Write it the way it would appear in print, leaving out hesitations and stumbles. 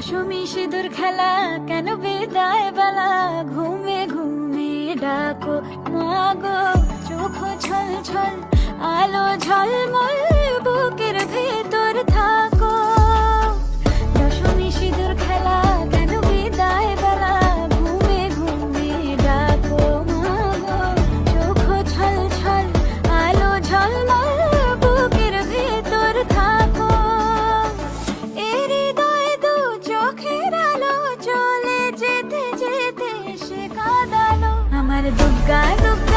দশমী সিঁদুর খেলা কেন বিদায় বেলা ঘুমে ঘুমে ডাকো মাগো চোখ ছল ছল আলো ঝলমল বুকের ভেতর থাকো দশমী সিঁদুর খেলা কেন বিদায় বেলা ঘুমে ঘুমে ডাকো মাগো চোখ ছল ছল আলো ঝলমল বুকের ভেতর থাকো এর হৃদয় দু চোখের আলো চলে যেতে যেতে সে কাঁদালো আমার দুর্গা দুর্গা